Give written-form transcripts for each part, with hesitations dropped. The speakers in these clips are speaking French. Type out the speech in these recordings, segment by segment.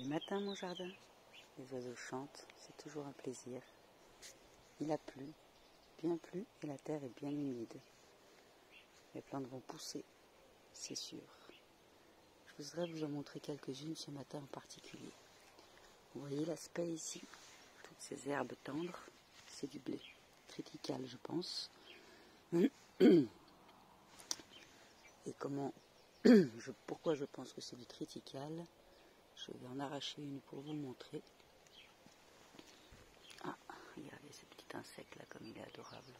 matin mon jardin, les oiseaux chantent, c'est toujours un plaisir. Il a plu, bien plu, et la terre est bien humide. Les plantes vont pousser, c'est sûr. Je voudrais vous en montrer quelques-unes ce matin en particulier. Vous voyez l'aspect ici, toutes ces herbes tendres, c'est du blé. Triticale, je pense. Et pourquoi je pense que c'est du triticale? Je vais en arracher une pour vous montrer. Ah, regardez ce petit insecte là, comme il est adorable.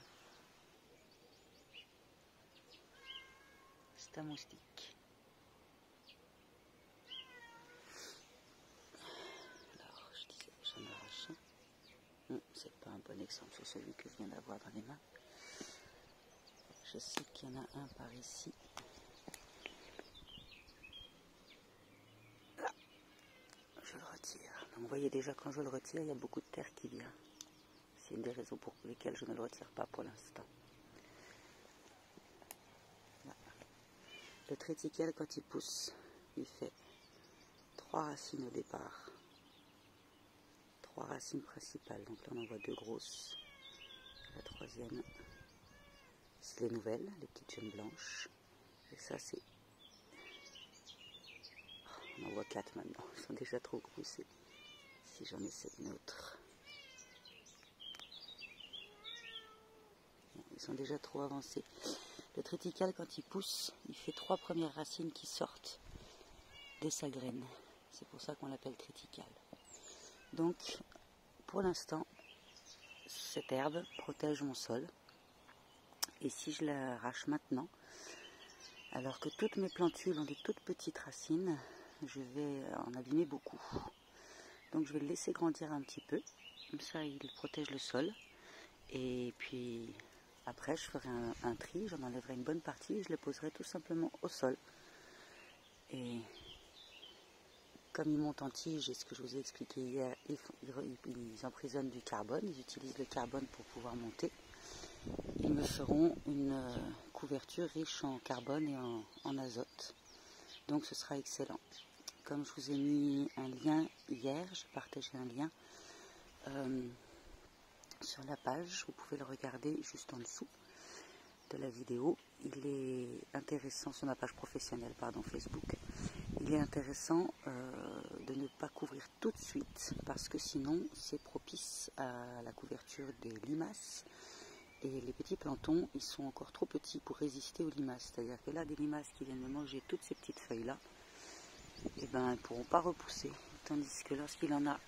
C'est un moustique. Alors, je disais, j'en arrache un. C'est pas un bon exemple sur celui que je viens d'avoir dans les mains. Je sais qu'il y en a un par ici. Là, je le retire. Donc, vous voyez déjà, quand je le retire, il y a beaucoup de terre qui vient. C'est une des raisons pour lesquelles je ne le retire pas pour l'instant. Le triticale, quand il pousse, il fait 3 racines au départ. 3 racines principales. Donc là, on en voit 2 grosses. La troisième, c'est les nouvelles, les petites jeunes blanches. Et ça, c'est... On en voit 4 maintenant. Ils sont déjà trop poussés. Si j'en essaie une autre. Ils sont déjà trop avancés. Le triticale, quand il pousse, il fait 3 premières racines qui sortent de sa graine. C'est pour ça qu'on l'appelle triticale. Donc, pour l'instant, cette herbe protège mon sol. Et si je l'arrache maintenant, alors que toutes mes plantules ont des toutes petites racines, je vais en abîmer beaucoup. Donc je vais le laisser grandir un petit peu. Comme ça, il protège le sol. Et puis... après, je ferai un tri, j'en enlèverai une bonne partie et je le poserai tout simplement au sol. Et comme ils montent en tige, et ce que je vous ai expliqué hier, ils emprisonnent du carbone, ils utilisent le carbone pour pouvoir monter. Ils me feront une couverture riche en carbone et en azote. Donc ce sera excellent. Comme je vous ai mis un lien hier, j'ai partagé un lien sur la page, vous pouvez le regarder juste en dessous de la vidéo. Il est intéressant, sur ma page professionnelle, pardon, Facebook. Il est intéressant de ne pas couvrir tout de suite parce que sinon c'est propice à la couverture des limaces. Et les petits plantons, ils sont encore trop petits pour résister aux limaces. C'est-à-dire que là, des limaces qui viennent de manger toutes ces petites feuilles-là, eh ben, elles ne pourront pas repousser. Tandis que lorsqu'il en a,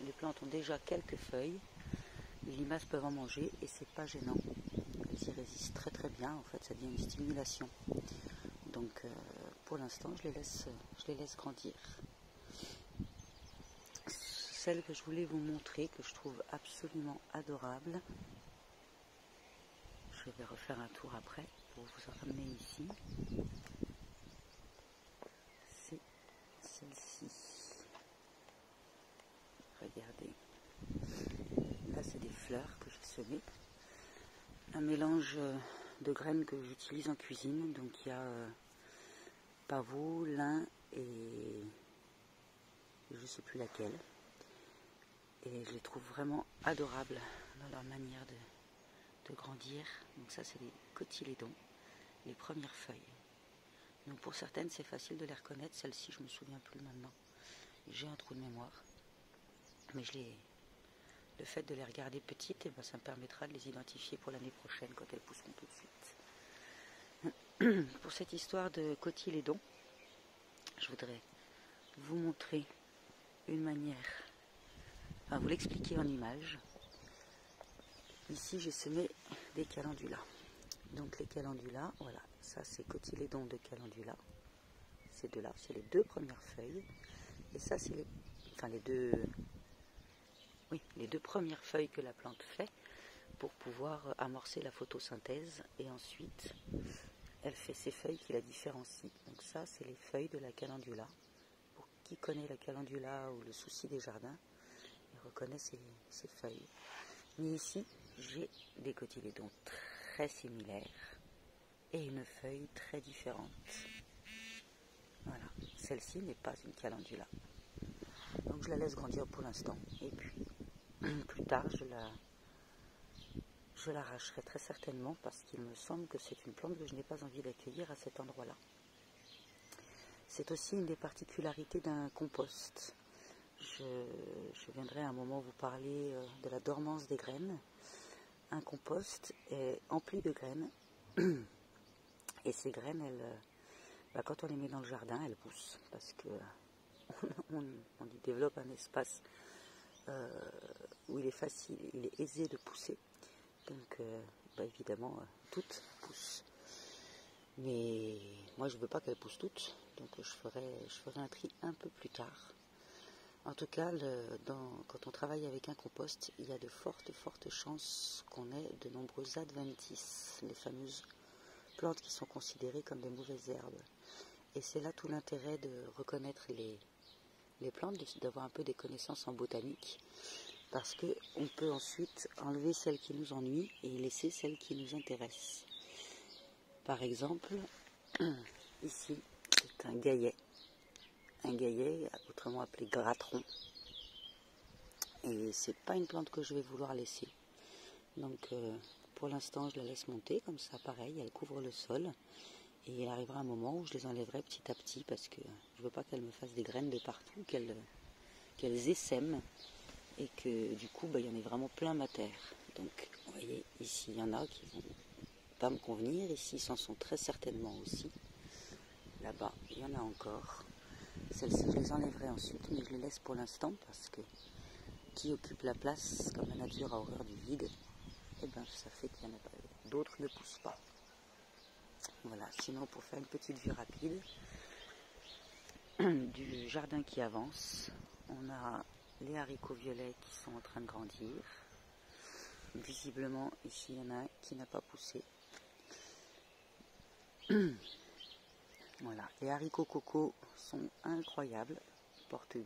les plantes ont déjà quelques feuilles, les limaces peuvent en manger et c'est pas gênant. Elles y résistent très très bien, en fait, ça devient une stimulation. Donc, pour l'instant, je les laisse grandir. Celle que je voulais vous montrer, que je trouve absolument adorable, je vais refaire un tour après pour vous ramener ici. C'est celle-ci. Regardez. Là, c'est des fleurs que j'ai semées. Un mélange de graines que j'utilise en cuisine. Donc, il y a pavot, lin et je ne sais plus laquelle. Et je les trouve vraiment adorables dans leur manière de grandir. Donc ça, c'est les cotylédons, les premières feuilles. Donc pour certaines, c'est facile de les reconnaître. Celles-ci, je ne me souviens plus maintenant. J'ai un trou de mémoire. Mais le fait de les regarder petites, eh ben, ça me permettra de les identifier pour l'année prochaine quand elles pousseront tout de suite. Pour cette histoire de cotylédons, je voudrais vous montrer une manière, enfin vous l'expliquer en images. Ici, j'ai semé des calendulas. Donc les calendulas, voilà, ça c'est cotylédon de calendula. Ces deux-là, c'est les 2 premières feuilles. Et ça, c'est les deux premières feuilles que la plante fait pour pouvoir amorcer la photosynthèse. Et ensuite, elle fait ces feuilles qui la différencient. Donc ça, c'est les feuilles de la calendula. Pour qui connaît la calendula ou le souci des jardins, il reconnaît ces feuilles. Mais ici, j'ai des cotylédons très similaires et une feuille très différente. Voilà, celle-ci n'est pas une calendula. je la laisse grandir pour l'instant. Et puis, plus tard, je l'arracherai très certainement parce qu'il me semble que c'est une plante que je n'ai pas envie d'accueillir à cet endroit-là. C'est aussi une des particularités d'un compost. Je viendrai à un moment vous parler de la dormance des graines. Un compost est empli de graines et ces graines, quand on les met dans le jardin, elles poussent parce que on y développe un espace où il est aisé de pousser. Donc évidemment, toutes poussent. Mais moi je ne veux pas qu'elles poussent toutes, donc je ferai un tri un peu plus tard. En tout cas, quand on travaille avec un compost, il y a de fortes chances qu'on ait de nombreux adventices, les fameuses plantes qui sont considérées comme des mauvaises herbes. Et c'est là tout l'intérêt de reconnaître les plantes, d'avoir un peu des connaissances en botanique, parce qu'on peut ensuite enlever celles qui nous ennuient et laisser celles qui nous intéressent. Par exemple, ici, c'est un gaillet. Un gaillet, autrement appelé gratteron. Et c'est pas une plante que je vais vouloir laisser. Donc pour l'instant je la laisse monter, comme ça pareil, elle couvre le sol. Et il arrivera un moment où je les enlèverai petit à petit parce que je veux pas qu'elles me fassent des graines de partout, qu'elles essaiment. Et que du coup il y en ait vraiment plein ma terre. Donc vous voyez, ici il y en a qui vont pas me convenir, ici c'en sont très certainement aussi. Là-bas il y en a encore. Celles-ci, je les enlèverai ensuite, mais je les laisse pour l'instant parce que qui occupe la place, comme la nature a horreur du vide, et bien ça fait qu'il y en a pas. D'autres ne poussent pas. Voilà, sinon pour faire une petite vue rapide du jardin qui avance, on a les haricots violets qui sont en train de grandir. Visiblement, ici, il y en a un qui n'a pas poussé. Voilà, les haricots coco sont incroyables, ils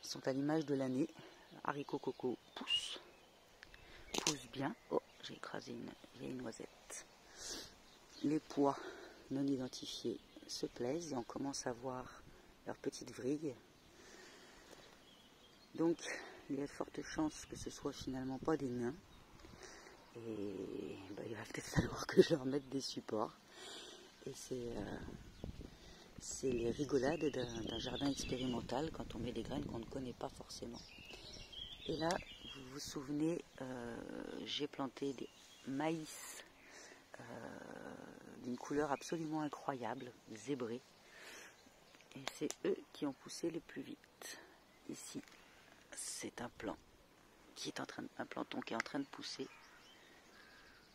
sont à l'image de l'année. Haricots coco poussent bien. Oh, j'ai écrasé une vieille noisette. Les pois non identifiés se plaisent et on commence à voir leurs petites vrilles. Donc, il y a de fortes chances que ce soit finalement pas des nains. Et il va peut-être falloir que je leur mette des supports. Et c'est les rigolades d'un jardin expérimental quand on met des graines qu'on ne connaît pas forcément. Et là, vous vous souvenez, j'ai planté des maïs d'une couleur absolument incroyable, zébrés. Et c'est eux qui ont poussé le plus vite. Ici, c'est un planton qui est en train de pousser.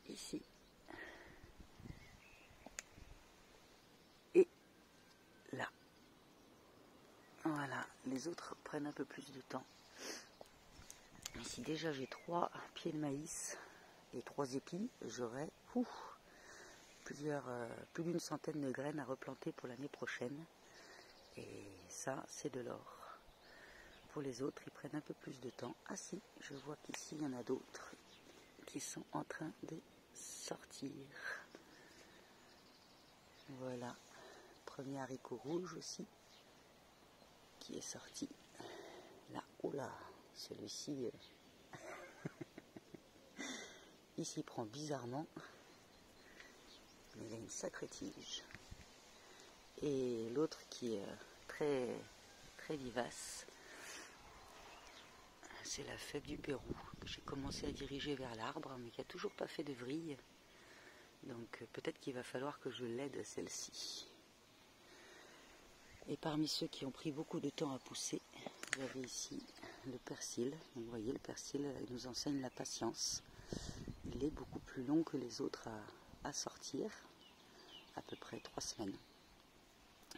Ici. Et là. Voilà, les autres prennent un peu plus de temps. Ici déjà j'ai 3 pieds de maïs et 3 épis. J'aurai plus d'une centaine de graines à replanter pour l'année prochaine. Et ça, c'est de l'or. Pour les autres, ils prennent un peu plus de temps. Ah si, je vois qu'ici, il y en a d'autres qui sont en train de sortir. Voilà. Premier haricot rouge aussi, qui est sorti. Là, oula, celui-ci, il s'y prend bizarrement. Mais il a une sacrée tige. Et l'autre qui est très, très vivace, c'est la fève du Pérou, que j'ai commencé à diriger vers l'arbre, mais qui n'a toujours pas fait de vrille. Donc peut-être qu'il va falloir que je l'aide celle-ci. Et parmi ceux qui ont pris beaucoup de temps à pousser, vous avez ici le persil. Donc, vous voyez, le persil nous enseigne la patience. Il est beaucoup plus long que les autres à sortir, à peu près 3 semaines.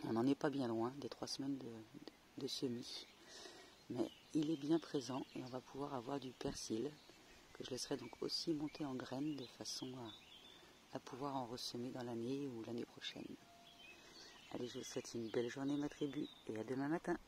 On n'en est pas bien loin des 3 semaines de semis. Mais il est bien présent et on va pouvoir avoir du persil que je laisserai donc aussi monter en graines de façon à pouvoir en ressemer dans l'année ou l'année prochaine. Allez, je vous souhaite une belle journée ma tribu et à demain matin.